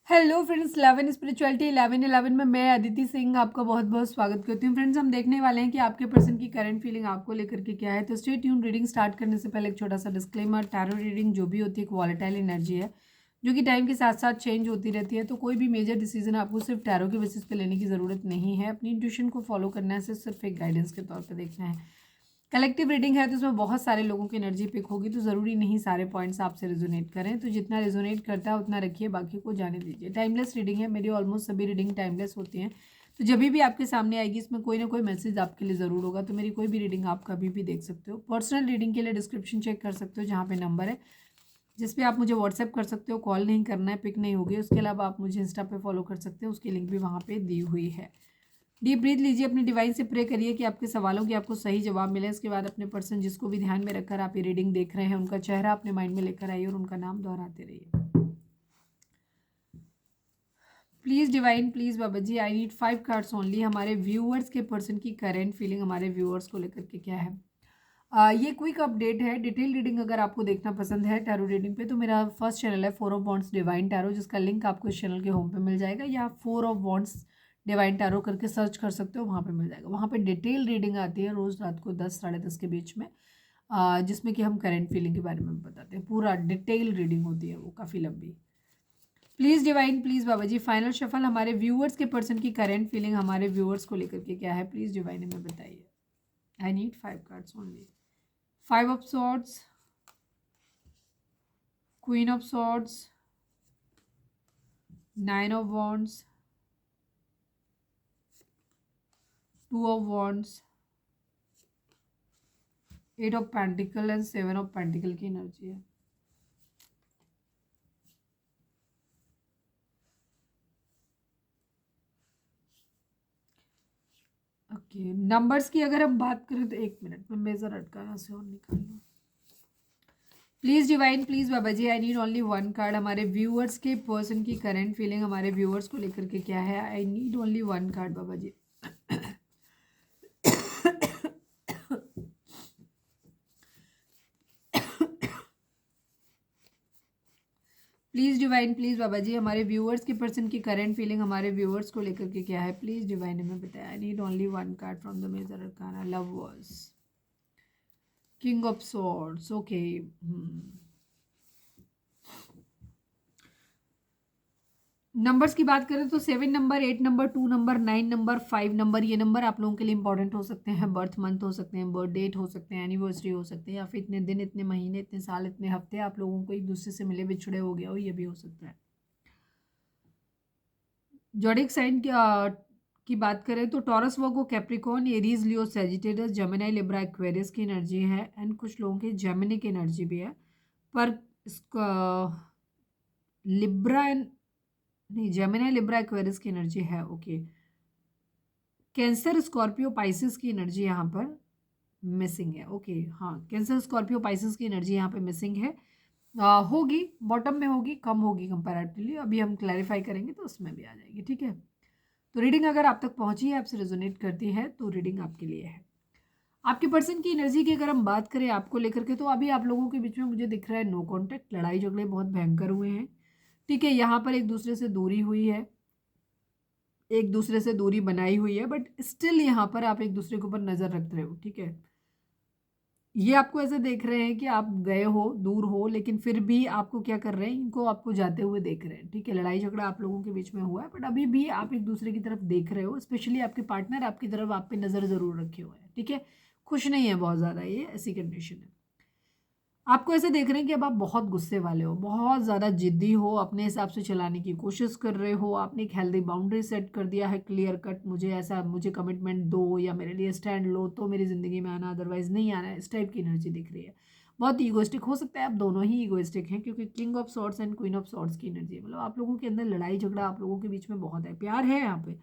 Hello friends, 11 spirituality 11 में मैं अदिति सिंह आपका बहुत बहुत स्वागत करती हूँ। फ्रेंड्स, हम देखने वाले हैं कि आपके पर्सन की करंट फीलिंग आपको लेकर के क्या है। तो स्टे ट्यून। रीडिंग स्टार्ट करने से पहले एक छोटा सा डिस्क्लेमर। टैरो रीडिंग जो भी होती है एक वॉलेटाइल एनर्जी है जो कि टाइम के साथ साथ चेंज होती रहती है। तो कोई भी मेजर डिसीजन आपको सिर्फ टैरो के बेसिस पे लेने की ज़रूरत नहीं है। अपनी इंट्यूशन को फॉलो करना है, सिर्फ एक गाइडेंस के तौर पर देखना है। कलेक्टिव रीडिंग है तो उसमें बहुत सारे लोगों की एनर्जी पिक होगी, तो ज़रूरी नहीं सारे पॉइंट्स आपसे रेजोनेट करें। तो जितना रेजोनेट करता है उतना रखिए, बाकी को जाने दीजिए। टाइमलेस रीडिंग है, मेरी ऑलमोस्ट सभी रीडिंग टाइमलेस होती हैं। तो जब भी आपके सामने आएगी इसमें कोई ना कोई मैसेज आपके लिए ज़रूर होगा। तो मेरी कोई भी रीडिंग आप कभी भी देख सकते हो। पर्सनल रीडिंग के लिए डिस्क्रिप्शन चेक कर सकते हो, जहाँ पे नंबर है जिस पे आप मुझे व्हाट्सएप कर सकते हो। कॉल नहीं करना है, पिक नहीं होगी। उसके अलावा आप मुझे इंस्टा पे फॉलो कर सकते हो, उसकी लिंक भी वहाँ पे दी हुई है। डीप ब्रीथ लीजिए, अपनी डिवाइन से प्रे करिए कि आपके सवालों की आपको सही जवाब मिले। इसके बाद अपने पर्सन जिसको भी ध्यान में रखकर आप ये रीडिंग देख रहे हैं उनका चेहरा अपने माइंड में लेकर आइए और उनका नाम दोहराते रहिए। Please divine, please Baba ji, I need 5 cards only. हमारे व्यूअर्स के पर्सन की करेंट फीलिंग हमारे व्यूअर्स को लेकर के क्या है। ये क्विक अपडेट है। डिटेल रीडिंग अगर आपको देखना पसंद है टैरो रीडिंग पे, तो मेरा फर्स्ट चैनल है 4 ऑफ वॉन्ड्स डिवाइन टैरो, जिसका लिंक आपको इस चैनल के होम पे मिल जाएगा, या 4 ऑफ वॉन्ड्स डिवाइन टैरो करके सर्च कर सकते हो, वहाँ पे मिल जाएगा। वहाँ पे डिटेल रीडिंग आती है रोज़ रात को 10 साढ़े 10 के बीच में, जिसमें कि हम करेंट फीलिंग के बारे में बताते हैं। पूरा डिटेल रीडिंग होती है, वो काफ़ी लंबी। प्लीज़ डिवाइन, प्लीज़ बाबा जी, फाइनल शफल हमारे व्यूअर्स के पर्सन की करेंट फीलिंग हमारे व्यूअर्स को लेकर के क्या है, प्लीज़ डिवाइन हमें बताइए। I need 5 cards only. 5 of swords, queen of swords, 9 of wands, 2 of wands, 8 of pentacle and 7 of pentacle की एनर्जी है। ओके, नंबर्स की अगर हम बात करें तो एक मिनट में मेजर अटकाना से और निकाल लूँ। Please divine, please Baba ji, I need only 1 card. हमारे व्यूअर्स के पर्सन की करंट फीलिंग हमारे व्यूअर्स को लेकर के क्या है। I need only 1 card Baba ji. Please divine, please बाबा जी, हमारे व्यूअर्स के पर्सन की करंट फीलिंग हमारे व्यूअर्स को लेकर के क्या है, प्लीज़ डिवाइन हमें बताया। I need only 1 card from the major arcana. Love was king of swords. Okay, numbers की बात करें तो 7 number, 8 number, 2 number, 9 number, 5 number, ये नंबर आप लोगों के लिए इंपॉर्टेंट हो सकते हैं। बर्थ मंथ हो सकते हैं, बर्थ डेट हो सकते हैं, एनिवर्सरी हो सकते हैं, या फिर इतने दिन, इतने महीने, इतने साल, इतने हफ्ते आप लोगों को एक दूसरे से मिले बिछड़े हो गया हो, ये भी हो सकता है। जॉडिक साइन की बात करें तो टॉरस, वर्गो, कैप्रिकॉर्न, एरीज, लियो, सेजिटेरियस, जेमिनी, लिब्रा, एक्वेरियस की एनर्जी है। एंड कुछ लोगों की जेमिनी की एनर्जी भी है, पर इसका लिब्रा नहीं, जेमिनी, लिब्रा, एक्वेरियस की एनर्जी है। ओके, कैंसर, स्कॉर्पियो, पाइसिस की एनर्जी यहाँ पर मिसिंग है। ओके, हाँ, कैंसर, स्कॉर्पियो, पाइसिस की एनर्जी यहाँ पे मिसिंग है। होगी, बॉटम में होगी, कम होगी कंपैरेटिवली, अभी हम क्लैरिफाई करेंगे तो उसमें भी आ जाएगी। ठीक है, तो रीडिंग अगर आप तक पहुंची है, आपसे रेजोनेट करती है, तो रीडिंग आपके लिए है। आपके पर्सन की एनर्जी की अगर हम बात करें आपको लेकर के, तो अभी आप लोगों के बीच में मुझे दिख रहा है नो कॉन्टैक्ट, लड़ाई झगड़े बहुत भयंकर हुए हैं। ठीक है, यहाँ पर एक दूसरे से दूरी हुई है, एक दूसरे से दूरी बनाई हुई है, बट स्टिल यहाँ पर आप एक दूसरे के ऊपर नजर रख रहे हो। ठीक है, ये आपको ऐसे देख रहे हैं कि आप गए हो, दूर हो, लेकिन फिर भी आपको क्या कर रहे हैं, इनको आपको जाते हुए देख रहे हैं। ठीक है, लड़ाई झगड़ा आप लोगों के बीच में हुआ है, बट अभी भी आप एक दूसरे की तरफ देख रहे हो। स्पेशली आपके पार्टनर आपकी तरफ आप पे नज़र जरूर रखे हुए हैं। ठीक है, खुश नहीं है बहुत ज़्यादा, ये ऐसी कंडीशन है। आपको ऐसे देख रहे हैं कि अब आप बहुत गुस्से वाले हो, बहुत ज़्यादा जिद्दी हो, अपने हिसाब से चलाने की कोशिश कर रहे हो। आपने एक हेल्दी बाउंड्री सेट कर दिया है, क्लियर कट, मुझे ऐसा, मुझे कमिटमेंट दो या मेरे लिए स्टैंड लो तो मेरी ज़िंदगी में आना, अदरवाइज नहीं आना है। इस टाइप की एनर्जी दिख रही है। बहुत ईगोइस्टिक हो सकता है, आप दोनों ही ईगोइस्टिक हैं, क्योंकि king of swords and queen of swords की एनर्जी है। मतलब आप लोगों के अंदर लड़ाई झगड़ा आप लोगों के बीच में बहुत है। प्यार है यहाँ पे,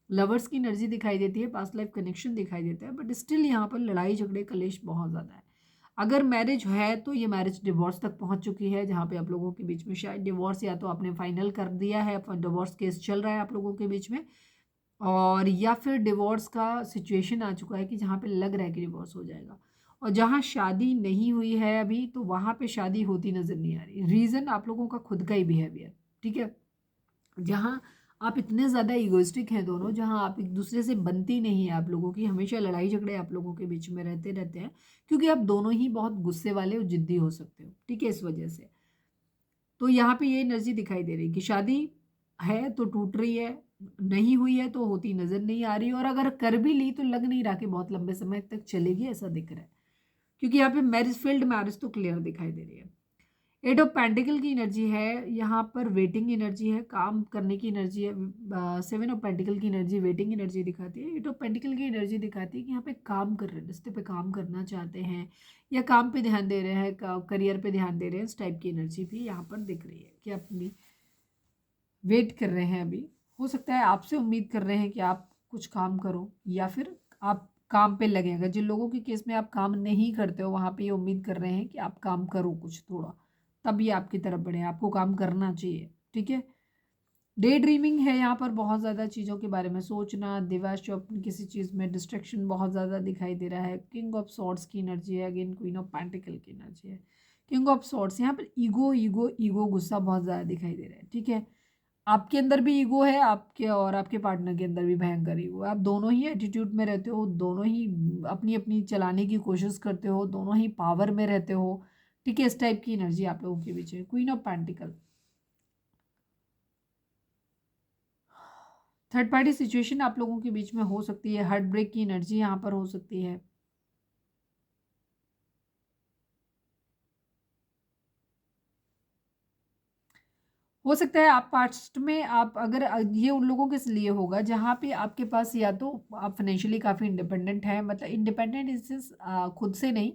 लवर्स की एनर्जी दिखाई देती है, पास्ट लाइफ कनेक्शन दिखाई देता है, बट स्टिल यहाँ पर लड़ाई झगड़े कलेश बहुत ज़्यादा है। अगर मैरिज है तो ये मैरिज डिवोर्स तक पहुंच चुकी है, जहाँ पे आप लोगों के बीच में शायद डिवोर्स या तो आपने फाइनल कर दिया है, डिवोर्स केस चल रहा है आप लोगों के बीच में, और या फिर डिवोर्स का सिचुएशन आ चुका है कि जहाँ पे लग रहा है कि डिवोर्स हो जाएगा। और जहाँ शादी नहीं हुई है अभी, तो वहाँ पे शादी होती नज़र नहीं आ रही। रीज़न आप लोगों का खुद का ही बिहेवियर। ठीक है, जहाँ आप इतने ज़्यादा इगोइस्टिक हैं दोनों, जहाँ आप एक दूसरे से बनती नहीं है आप लोगों की, हमेशा लड़ाई झगड़े आप लोगों के बीच में रहते रहते हैं, क्योंकि आप दोनों ही बहुत गुस्से वाले और जिद्दी हो सकते हो, ठीक है, इस वजह से। तो यहाँ पे ये एनर्जी दिखाई दे रही है कि शादी है तो टूट रही है, नहीं हुई है तो होती नज़र नहीं आ रही, और अगर कर भी ली तो लग नहीं रहा कि बहुत लंबे समय तक चलेगी, ऐसा दिख रहा है, क्योंकि यहाँ पे मैरिज फील्ड मैरिज तो क्लियर दिखाई दे रही है। एट ऑफ पेंटिकल की एनर्जी है यहाँ पर, वेटिंग एनर्जी है, काम करने की एनर्जी है। सेवन ऑफ पेंटिकल की एनर्जी वेटिंग एनर्जी दिखाती है। एट ऑफ पेंटिकल की एनर्जी दिखाती है कि यहाँ पे काम कर रहे हैं, रिश्ते पे काम करना चाहते हैं, या काम पे ध्यान दे रहे हैं, करियर पे ध्यान दे रहे हैं, इस टाइप की एनर्जी भी यहाँ पर दिख रही है कि अपनी वेट कर रहे हैं अभी। हो सकता है आपसे उम्मीद कर रहे हैं कि आप कुछ काम करो, या फिर आप काम पे लगे। अगर जिन लोगों के केस में आप काम नहीं करते हो, वहाँ पे ये उम्मीद कर रहे हैं कि आप काम करो कुछ थोड़ा, तब ये आपकी तरफ बढ़े, आपको काम करना चाहिए, ठीक है। डे ड्रीमिंग है यहाँ पर, बहुत ज़्यादा चीज़ों के बारे में सोचना, दिवाश अपनी किसी चीज़ में डिस्ट्रैक्शन बहुत ज़्यादा दिखाई दे रहा है। किंग ऑफ सॉर्ड्स की एनर्जी है, अगेन क्वीन ऑफ पेंटिकल की एनर्जी है। किंग ऑफ सॉर्ड्स यहाँ पर ईगो ईगो ईगो, गुस्सा बहुत ज़्यादा दिखाई दे रहा है, ठीक है। आपके अंदर भी ईगो है, आपके और आपके पार्टनर के अंदर भी भयंकर ईगो है। आप दोनों ही एटीट्यूड में रहते हो, दोनों ही अपनी अपनी चलाने की कोशिश करते हो, दोनों ही पावर में रहते हो, ठीक है। इस टाइप की एनर्जी आप लोगों के बीच है। Queen of pentacle, third party situation आप लोगों के बीच में हो सकती है। हार्ट ब्रेक की एनर्जी यहाँ पर हो सकती है। हो सकता है आप पास्ट में आप अगर ये उन लोगों के लिए होगा जहाँ पे आपके पास या तो आप फाइनेंशियली काफ़ी इंडिपेंडेंट हैं, मतलब इंडिपेंडेंट इन सेंस खुद से नहीं,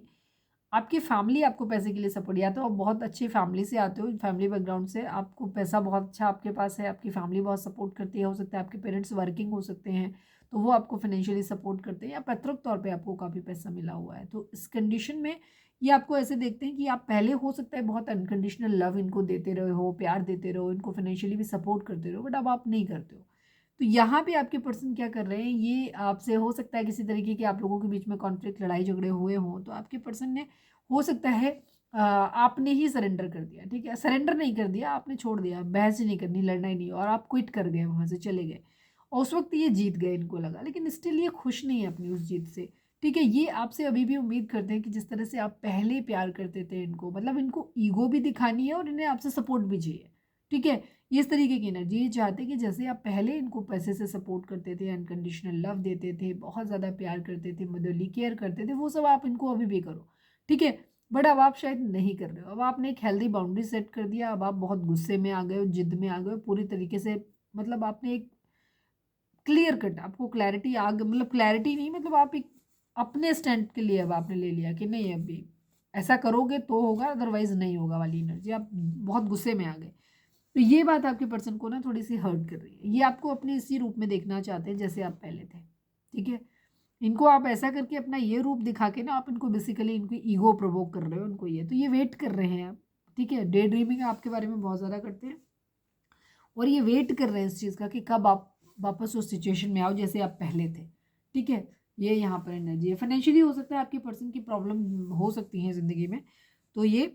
आपकी फैमिली आपको पैसे के लिए सपोर्ट, या तो आप बहुत अच्छी फैमिली से आते हो, फैमिली बैकग्राउंड से, आपको पैसा बहुत अच्छा आपके पास है, आपकी फैमिली बहुत सपोर्ट करती है। हो सकता है आपके पेरेंट्स वर्किंग हो सकते हैं, तो वो आपको फाइनेंशियली सपोर्ट करते हैं, या पैतृक तौर पे आपको काफ़ी पैसा मिला हुआ है। तो इस कंडीशन में ये आपको ऐसे देखते हैं कि आप पहले हो सकता है बहुत अनकंडीशनल लव इनको देते रहे हो, प्यार देते रहो, इनको फाइनेंशियली भी सपोर्ट करते रहो, बट अब आप नहीं करते हो। तो यहाँ पे आपके पर्सन क्या कर रहे हैं, ये आपसे हो सकता है किसी तरीके के आप लोगों के बीच में कॉन्फ्लिक्ट, लड़ाई झगड़े हुए हों, तो आपके पर्सन ने हो सकता है आपने ही सरेंडर कर दिया, ठीक है, सरेंडर नहीं कर दिया, आपने छोड़ दिया, बहस ही नहीं करनी, लड़ना ही नहीं, और आप क्विट कर गए, वहाँ से चले गए, और उस वक्त ये जीत गए, इनको लगा, लेकिन स्टिल ये खुश नहीं है अपनी उस जीत से, ठीक है। ये आपसे अभी भी उम्मीद करते हैं कि जिस तरह से आप पहले प्यार करते थे इनको, मतलब इनको ईगो भी दिखानी है और इन्हें आपसे सपोर्ट भी चाहिए, ठीक है। ये इस तरीके की एनर्जी ये चाहते हैं कि जैसे आप पहले इनको पैसे से सपोर्ट करते थे, अनकंडीशनल लव देते थे, बहुत ज़्यादा प्यार करते थे, मदरली केयर करते थे, वो सब आप इनको अभी भी करो, ठीक है। बट अब आप शायद नहीं कर रहे हो, अब आपने एक हेल्दी बाउंड्री सेट कर दिया, अब आप बहुत गुस्से में आ गए हो, जिद में आ गए हो पूरी तरीके से, मतलब आपने एक क्लियर कट, आपको क्लैरिटी आ गई, मतलब क्लैरिटी नहीं, मतलब आप एक अपने स्टैंड के लिए अब आपने ले लिया कि नहीं अभी ऐसा करोगे तो होगा, अदरवाइज नहीं होगा वाली एनर्जी, आप बहुत गुस्से में आ गए। तो ये बात आपके पर्सन को ना थोड़ी सी हर्ट कर रही है, ये आपको अपने इसी रूप में देखना चाहते हैं जैसे आप पहले थे, ठीक है। इनको आप ऐसा करके अपना ये रूप दिखा के ना आप इनको बेसिकली इनकी ईगो प्रोवोक कर रहे हो उनको, ये तो ये वेट कर रहे हैं आप, ठीक है। डे ड्रीमिंग आपके बारे में बहुत ज़्यादा करते हैं, और ये वेट कर रहे हैं इस चीज़ का कि कब आप वापस उस सिचुएशन में आओ जैसे आप पहले थे, ठीक है। ये यहाँ पर एनर्जी है। फाइनेंशियली हो सकता है आपके पर्सन की प्रॉब्लम हो सकती है ज़िंदगी में, तो ये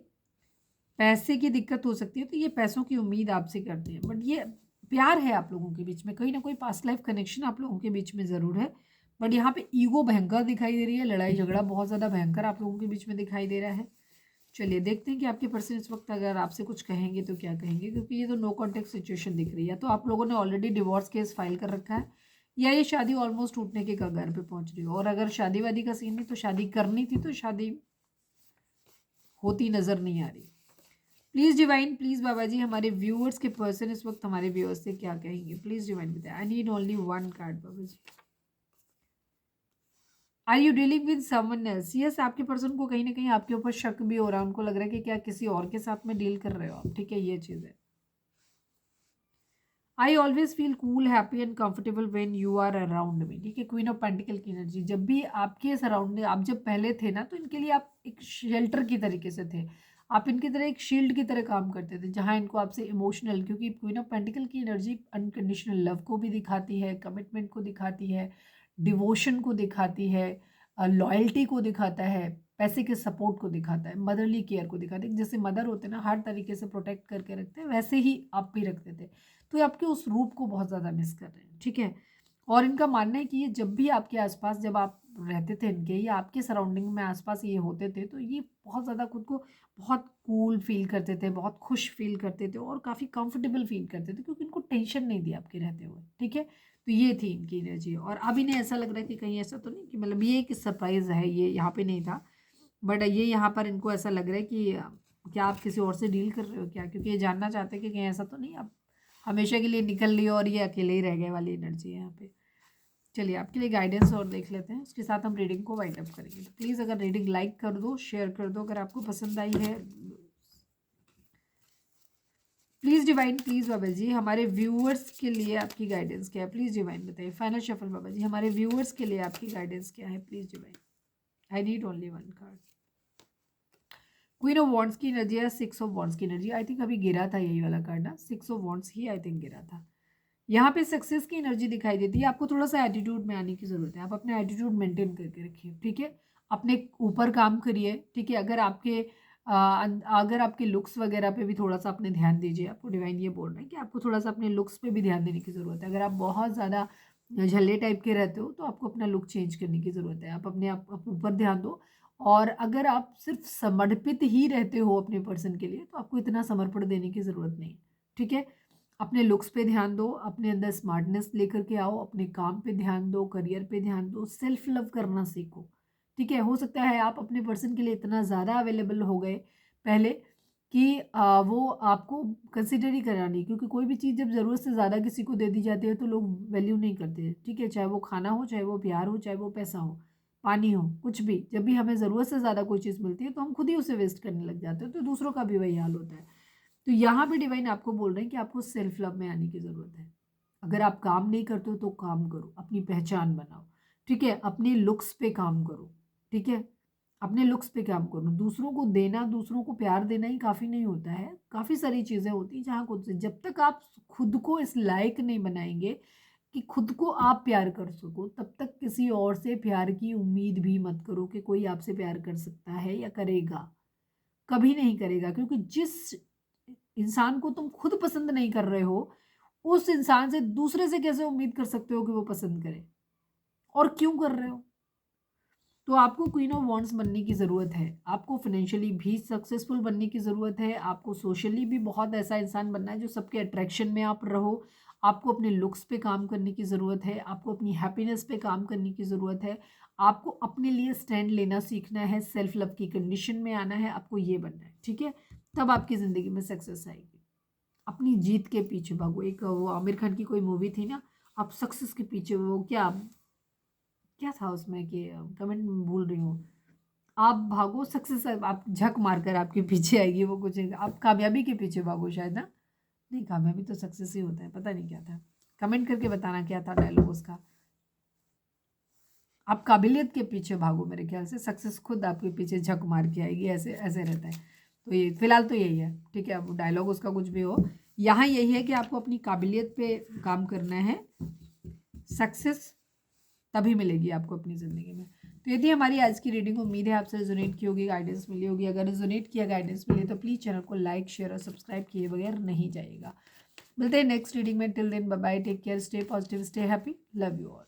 पैसे की दिक्कत हो सकती है, तो ये पैसों की उम्मीद आपसे करते हैं, बट ये प्यार है आप लोगों के बीच में, कहीं ना कोई पास्ट लाइफ कनेक्शन आप लोगों के बीच में ज़रूर है, बट यहाँ पे ईगो भयंकर दिखाई दे रही है, लड़ाई झगड़ा बहुत ज़्यादा भयंकर आप लोगों के बीच में दिखाई दे रहा है। चलिए देखते हैं कि आपके पर्सन इस वक्त अगर आपसे कुछ कहेंगे तो क्या कहेंगे, क्योंकि ये तो नो कॉन्टेक्ट सिचुएशन दिख रही है, तो आप लोगों ने ऑलरेडी डिवोर्स केस फाइल कर रखा है, या ये शादी ऑलमोस्ट टूटने के कगार पे पहुंच रही हो, और अगर शादी वादी का सीन है तो शादी करनी थी, तो शादी होती नज़र नहीं आ रही। प्लीज़ डिवाइन, प्लीज़ बाबा जी, हमारे व्यूअर्स के पर्सन इस वक्त हमारे व्यूअर्स से क्या कहेंगे, प्लीज़ डिवाइन बताए। I need only one card बाबा जी। Are you dealing with someone else? Yes, आपके पर्सन को कहीं ना कहीं आपके ऊपर शक भी हो रहा है, उनको लग रहा है कि क्या किसी और के साथ में डील कर रहे हो आप, ठीक है, ये चीज़ है। I always feel cool, happy and comfortable when you are around me, ठीक है। क्वीन ऑफ पेंटिकल की एनर्जी, जब भी आपके सराउंडिंग, आप जब पहले थे ना, तो इनके लिए आप एक शेल्टर की तरीके से थे, आप इनकी तरह एक शील्ड की तरह काम करते थे, जहाँ इनको आपसे इमोशनल, क्योंकि क्वीन ऑफ पेंटिकल की एनर्जी अनकंडीशनल लव को भी दिखाती है, कमिटमेंट को दिखाती है, डिवोशन को दिखाती है, लॉयल्टी को दिखाता है, पैसे के सपोर्ट को दिखाता है, मदरली केयर को दिखाता है, जैसे मदर होते हैं ना हर तरीके से प्रोटेक्ट करके रखते हैं, वैसे ही आप भी रखते थे। तो ये आपके उस रूप को बहुत ज़्यादा मिस कर रहे हैं, ठीक है। और इनका मानना है कि ये जब भी आपके आसपास, जब आप रहते थे इनके या आपके सराउंडिंग में आसपास ये होते थे, तो ये बहुत ज़्यादा खुद को बहुत कूल फील करते थे, बहुत खुश फील करते थे और काफ़ी कंफर्टेबल फील करते थे, क्योंकि इनको टेंशन नहीं थी आपके रहते हुए, ठीक है। तो ये थी इनकी एनर्जी। और अब इन्हें ऐसा लग रहा है कि कहीं ऐसा तो नहीं कि मतलब ये एक सरप्राइज़ है, ये यहाँ पे नहीं था, बट ये यहाँ पर इनको ऐसा लग रहा है कि क्या आप किसी और से डील कर रहे हो क्या, क्योंकि ये जानना चाहते हैं कि कहीं ऐसा तो नहीं आप हमेशा के लिए निकल लिए और ये अकेले ही रह गए वाली एनर्जी है यहाँ पे। चलिए आपके लिए गाइडेंस और देख लेते हैं, उसके साथ हम रीडिंग को वाइंड अप करेंगे। तो प्लीज़ अगर रीडिंग लाइक कर दो, शेयर कर दो अगर आपको पसंद आई है। प्लीज़ डिवाइन, प्लीज़ बाबा जी हमारे व्यूअर्स के लिए आपकी गाइडेंस क्या है, प्लीज़ डिवाइन बताइए। फाइनल शफल बाबा जी, हमारे व्यूअर्स के लिए आपकी गाइडेंस क्या है, please divine. I need only one card. Queen of wands की एनर्जी है, 6 ऑफ वॉन्ड्स की एनर्जी। आई थिंक अभी गिरा था यही वाला कार्ड ना, 6 of wands he I think गिरा था। यहाँ पे सक्सेस की एनर्जी दिखाई देती है। आपको थोड़ा सा एटीट्यूड में आने की ज़रूरत है। आप अपना एटीट्यूड मेंटेन करके रखिए, ठीक है। अपने ऊपर काम करिए, ठीक है। अगर आपके लुक्स वगैरह पे भी थोड़ा सा अपने ध्यान दीजिए। आपको डिवाइन ये बोल रहे हैं कि आपको थोड़ा सा अपने लुक्स पे भी ध्यान देने की ज़रूरत है। अगर आप बहुत ज़्यादा झल्ले टाइप के रहते हो तो आपको अपना लुक चेंज करने की ज़रूरत है। आप अपने आप ऊपर ध्यान दो। और अगर आप सिर्फ समर्पित ही रहते हो अपने पर्सन के लिए, तो आपको इतना समर्पण देने की ज़रूरत नहीं, ठीक है। अपने लुक्स पे ध्यान दो, अपने अंदर स्मार्टनेस लेकर के आओ, अपने काम पे ध्यान दो, करियर पे ध्यान दो, सेल्फ लव करना सीखो, ठीक है। हो सकता है आप अपने पर्सन के लिए इतना ज़्यादा अवेलेबल हो गए पहले कि वो आपको कंसिडर ही करा नहीं, क्योंकि कोई भी चीज़ जब ज़रूरत से ज़्यादा किसी को दे दी जाती है तो लोग वैल्यू नहीं करते, ठीक है। चाहे वो खाना हो, चाहे वो प्यार हो, चाहे वो पैसा हो, पानी हो, कुछ भी। जब भी हमें ज़रूरत से ज़्यादा कोई चीज़ मिलती है तो हम खुद ही उसे वेस्ट करने लग जाते हैं, तो दूसरों का भी वही हाल होता है। तो यहाँ पे डिवाइन आपको बोल रहे हैं कि आपको सेल्फ लव में आने की ज़रूरत है। अगर आप काम नहीं करते हो तो काम करो, अपनी पहचान बनाओ, ठीक है। अपने लुक्स पे काम करो, ठीक है। अपने लुक्स पे काम करो। दूसरों को देना, दूसरों को प्यार देना ही काफ़ी नहीं होता है। काफ़ी सारी चीज़ें होती हैं जहाँ खुद से, जब तक आप खुद को इस लायक नहीं बनाएंगे कि खुद को आप प्यार कर सको, तब तक किसी और से प्यार की उम्मीद भी मत करो कि कोई आपसे प्यार कर सकता है या करेगा। कभी नहीं करेगा, क्योंकि जिस इंसान को तुम खुद पसंद नहीं कर रहे हो, उस इंसान से दूसरे से कैसे उम्मीद कर सकते हो कि वो पसंद करे? और क्यों कर रहे हो? तो आपको क्वीन ऑफ वॉन्ड्स बनने की ज़रूरत है। आपको फाइनेंशियली भी सक्सेसफुल बनने की ज़रूरत है। आपको सोशली भी बहुत ऐसा इंसान बनना है जो सबके अट्रैक्शन में आप रहो। आपको अपने लुक्स पे काम करने की ज़रूरत है। आपको अपनी हैप्पीनेस पे काम करने की ज़रूरत है। आपको अपने लिए स्टैंड लेना सीखना है। सेल्फ लव की कंडीशन में आना है। आपको ये बनना है, ठीक है? तब आपकी ज़िंदगी में सक्सेस आएगी। अपनी जीत के पीछे भागो। एक वो आमिर खान की कोई मूवी थी ना, आप सक्सेस के पीछे, वो क्या क्या था उसमें कि कमेंट भूल रही हूँ। आप भागो सक्सेस, आप झक मारकर आपके पीछे आएगी वो कुछ, आप कामयाबी के पीछे भागो शायद ना। नहीं, कामयाबी तो सक्सेस ही होता है, पता नहीं क्या था। कमेंट करके बताना क्या था डायलॉग उसका। आप काबिलियत के पीछे भागो, मेरे ख्याल से सक्सेस खुद आपके पीछे झक मार के आएगी, ऐसे ऐसे रहता है। तो ये फिलहाल तो यही है, ठीक है। अब डायलॉग उसका कुछ भी हो, यहाँ यही है कि आपको अपनी काबिलियत पे काम करना है। सक्सेस तभी मिलेगी आपको अपनी ज़िंदगी में। तो ये थी हमारी आज की रीडिंग। उम्मीद है आपसे रेजोनेट की होगी, गाइडेंस मिली होगी। अगर रेजोनेट किया, गाइडेंस मिली, तो प्लीज़ चैनल को लाइक, शेयर और सब्सक्राइब किए बगैर नहीं जाइएगा। मिलते हैं नेक्स्ट रीडिंग में। Till then bye bye, take care, stay positive, stay happy, love you all.